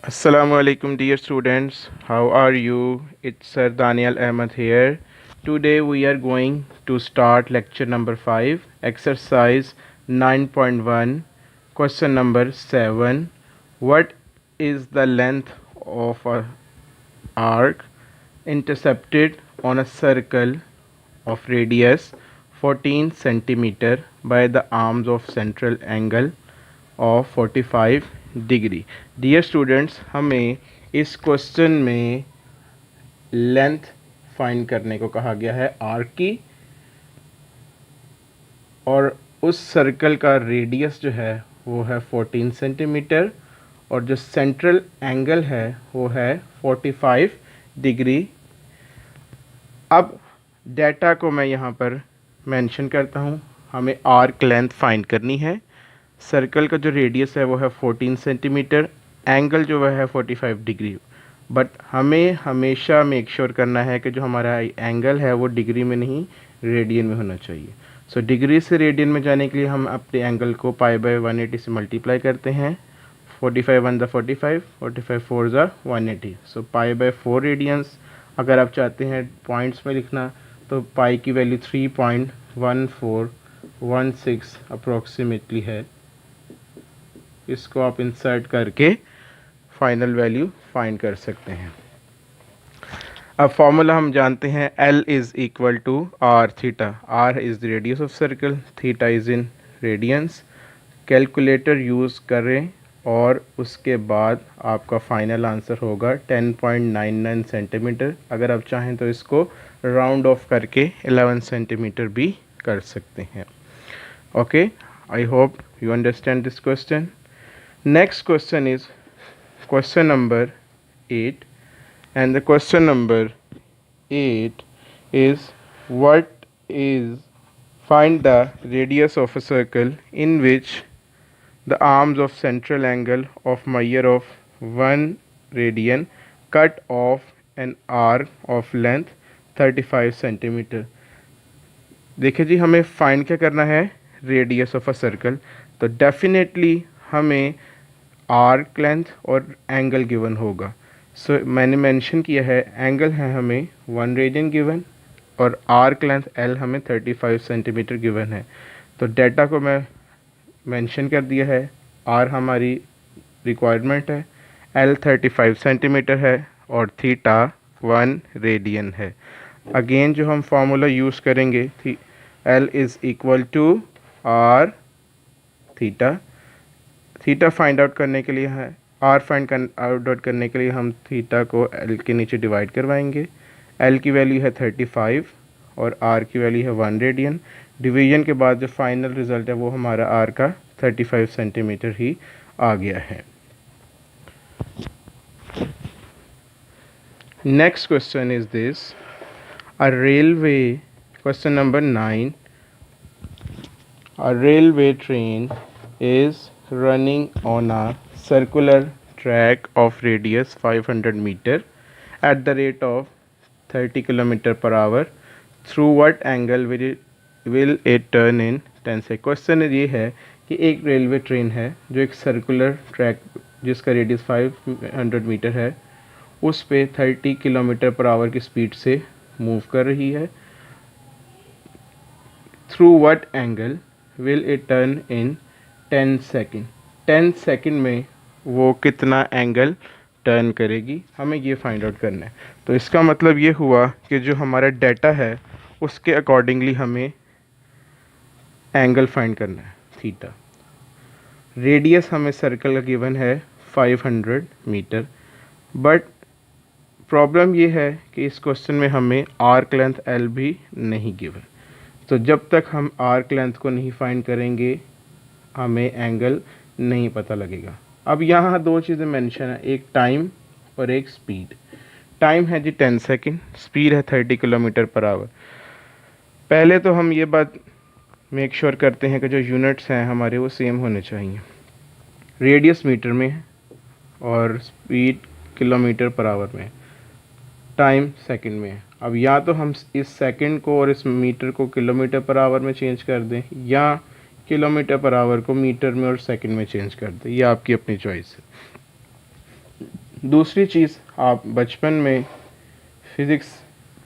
Assalamu alaikum dear students, how are you? It's Sir Daniel Ahmed here. Today we are going to start lecture number 5, exercise 9.1, question number 7. What is the length of a arc intercepted on a circle of radius 14 centimeter by the arms of central angle of 45 degree. Dear students, हमें इस question में length find करने को कहा गया है arc की, और उस सर्कल का रेडियस जो है वो है 14 सेंटीमीटर और जो सेंट्रल एंगल है वो है 45 डिग्री। अब डेटा को मैं यहाँ पर मेंशन करता हूँ। हमें आर्क लेंथ फाइंड करनी है। सर्कल का जो रेडियस है वो है 14 सेंटीमीटर, एंगल जो है 45 डिग्री। बट हमें हमेशा मेक श्योर करना है कि जो हमारा एंगल है वो डिग्री में नहीं रेडियन में होना चाहिए। सो डिग्री से रेडियन में जाने के लिए हम अपने एंगल को पाई बाय 180 से मल्टीप्लाई करते हैं। 45 1 ज़ा 45, 45 4 ज़ा 180। सो पाई बाय 4 रेडियंस। अगर आप चाहते हैं पॉइंट्स में लिखना तो पाई की वैल्यू 3.1416 अप्रोक्सीमेटली है। इसको आप इंसर्ट करके फाइनल वैल्यू फाइंड कर सकते हैं। अब फॉर्मूला हम जानते हैं, L is equal to r theta. R is the radius of circle, theta is in radians. Calculator use करें और उसके बाद आपका फाइनल आंसर होगा 10.99 सेंटीमीटर। अगर आप चाहें तो इसको राउंड ऑफ करके 11 सेंटीमीटर भी कर सकते हैं। Okay, I hope you understand this question. Next question is question number 8, and the question number 8 is what is find the radius of a circle in which the arms of central angle of measure of 1 radian cut off an arc of length 35 centimetre. देखिए जी, हमें find क्या करना है, radius of a circle. तो definitely हमें arc length और angle given होगा। सो मैंने मेंशन किया है, एंगल है हमें 1 रेडियन गिवन और आर्क लेंथ एल हमें 35 सेंटीमीटर गिवन है। तो डेटा को मैं मेंशन कर दिया है। आर हमारी रिक्वायरमेंट है, एल 35 सेंटीमीटर है और थीटा 1 रेडियन है। अगेन जो हम फार्मूला यूज़ करेंगे, L is equal to r theta. Theta find out करने के लिए है, आर फाइंड आउट करने के लिए हम थीटा को एल के नीचे डिवाइड करवाएंगे। एल की वैल्यू है 35 और आर की वैल्यू है 1 रेडियन। डिवीजन के बाद जो फाइनल रिजल्ट है वो हमारा आर का 35 सेंटीमीटर ही आ गया है। Next question is this, a railway, question number 9, a railway train is running on a circular track of radius 500 meter at the rate of 30 km per hour. Through what angle will it turn in 10 seconds? Question ये है कि एक railway train है जो एक circular track जिसका radius 500 metre है उस पे 30 किलोमीटर पर आवर की स्पीड से मूव कर रही है। Through what angle will it turn in 10 second. 10 second में वो कितना एंगल टर्न करेगी, हमें ये फाइंड आउट करना है। तो इसका मतलब ये हुआ कि जो हमारा डाटा है उसके अकॉर्डिंगली हमें एंगल फाइंड करना है, थीटा। रेडियस हमें सर्कल का गिवन है 500 मीटर, बट प्रॉब्लम ये है कि इस क्वेश्चन में हमें आर्क लेंथ एल भी नहीं गिवन। तो जब तक हम आर्क लेंथ को नहीं फाइंड करेंगे हमें एंगल नहीं पता लगेगा। अब यहाँ दो चीज़ें मेंशन है, एक टाइम और एक स्पीड। टाइम है जी 10 सेकेंड, स्पीड है 30 किलोमीटर पर आवर। पहले तो हम ये बात मेक श्योर करते हैं कि जो यूनिट्स हैं हमारे वो सेम होने चाहिए। रेडियस मीटर में है और स्पीड किलोमीटर पर आवर में है, टाइम सेकंड में है। अब या तो हम इस सेकंड को और इस मीटर को किलोमीटर पर आवर में चेंज कर दें या किलोमीटर पर आवर को मीटर में और सेकंड में चेंज कर दें, ये आपकी अपनी चॉइस है। दूसरी चीज़, आप बचपन में फिज़िक्स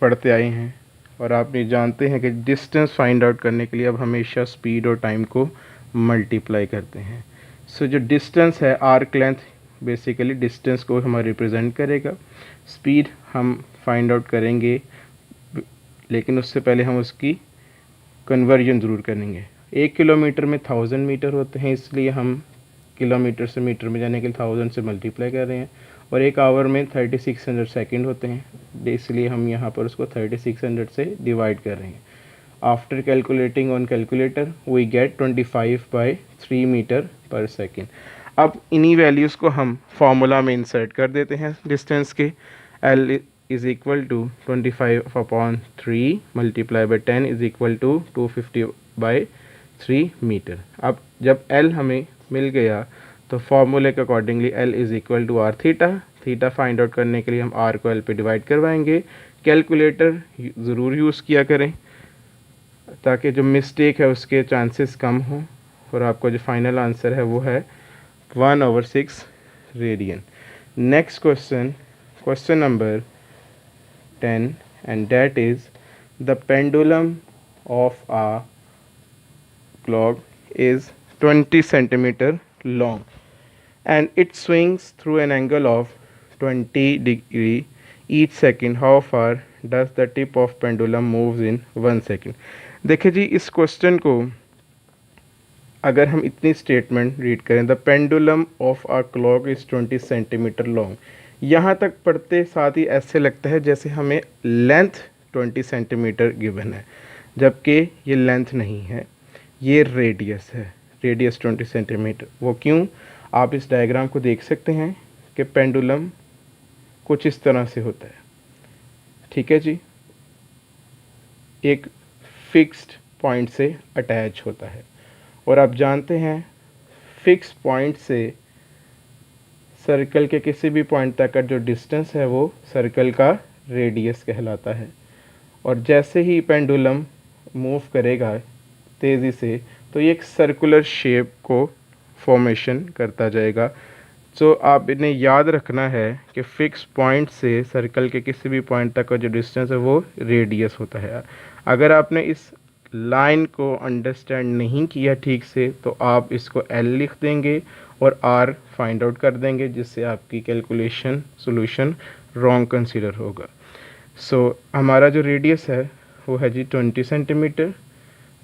पढ़ते आए हैं और आप ये जानते हैं कि डिस्टेंस फाइंड आउट करने के लिए अब हमेशा स्पीड और टाइम को मल्टीप्लाई करते हैं। सो जो डिस्टेंस है, आर्क लेंथ बेसिकली डिस्टेंस को हमारा रिप्रेजेंट करेगा। स्पीड हम फाइंड आउट करेंगे, लेकिन उससे पहले हम उसकी कन्वर्जन ज़रूर करेंगे। 1 किलोमीटर में 1000 मीटर होते हैं, इसलिए हम किलोमीटर से मीटर में जाने के लिए 1000 से मल्टीप्लाई कर रहे हैं। और 1 आवर में 3600 सेकंड होते हैं, इसलिए हम यहाँ पर उसको 3600 से डिवाइड कर रहे हैं। After calculating on calculator we get 25/3 metre per second. अब इन्हीं वैल्यूज़ को हम फार्मूला में इंसर्ट कर देते हैं डिस्टेंस के। L is equal to 25/3 multiply by 10 is equal to 250/3 metre. अब जब L हमें मिल गया तो फार्मूले के accordingly L is equal to r theta. Theta find out करने के लिए हम R को L पे डिवाइड करवाएंगे। कैलकुलेटर ज़रूर यूज़ किया करें ताकि जो मिस्टेक है उसके चांसेस कम हों, और आपका जो फाइनल आंसर है वो है 1/6 radian. Next question, question number 10, and that is the pendulum of a clock is 20 centimeter long and it swings through an angle of 20 degree each second. How far does the tip of pendulum moves in 1 second? देखिए जी, इस question को अगर हम इतनी statement read करें, the pendulum of a clock is 20 centimetre long, यहाँ तक पढ़ते साथ ही ऐसे लगता है जैसे हमें लेंथ 20 सेंटीमीटर गिवन है, जबकि ये लेंथ नहीं है, ये रेडियस है। Radius 20 centimetre. वो क्यों? आप इस डायग्राम को देख सकते हैं कि पेंडुलम कुछ इस तरह से होता है, ठीक है जी, एक फिक्स्ड पॉइंट से अटैच होता है। और आप जानते हैं फिक्स पॉइंट से सर्कल के किसी भी पॉइंट तक का जो डिस्टेंस है वो सर्कल का रेडियस कहलाता है। और जैसे ही पेंडुलम मूव करेगा तेज़ी से तो ये एक सर्कुलर शेप को फॉर्मेशन करता जाएगा। तो आप इन्हें याद रखना है कि फ़िक्स पॉइंट से सर्कल के किसी भी पॉइंट तक का जो डिस्टेंस है वो रेडियस होता है। अगर आपने इस लाइन को अंडरस्टैंड नहीं किया ठीक से तो आप इसको L लिख देंगे और R फाइंड आउट कर देंगे, जिससे आपकी कैलकुलेशन सॉल्यूशन रॉन्ग कंसीडर होगा। सो हमारा जो रेडियस है वो है जी 20 सेंटीमीटर।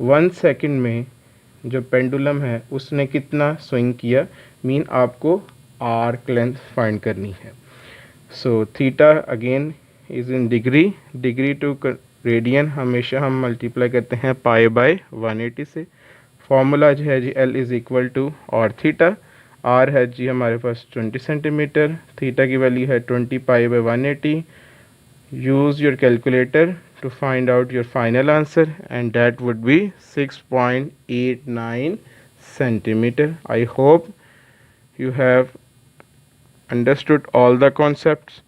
1 सेकंड में जो पेंडुलम है उसने कितना स्विंग किया, मीन आपको आर्क लेंथ फाइंड करनी है। So theta again is in degree, degree to radian हमेशा हम मल्टीप्लाई करते हैं π/180 से। फॉर्मूला जो है जी L इज़ इक्वल टू और थीटा, R है जी हमारे पास 20 सेंटीमीटर, थीटा की वैल्यू है 20 π/180। Use your calculator to find out your final answer, and that would be 6.89 centimeter. I hope you have understood all the concepts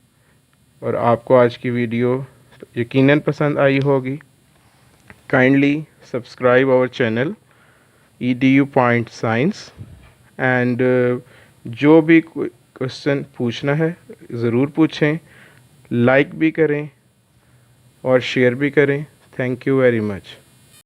और आपको आज की वीडियो यकीनन पसंद आई होगी। Kindly subscribe our channel EDU point science, and जो भी क्वेश्चन पूछना है ज़रूर पूछें, लाइक भी करें और शेयर भी करें। Thank you very much.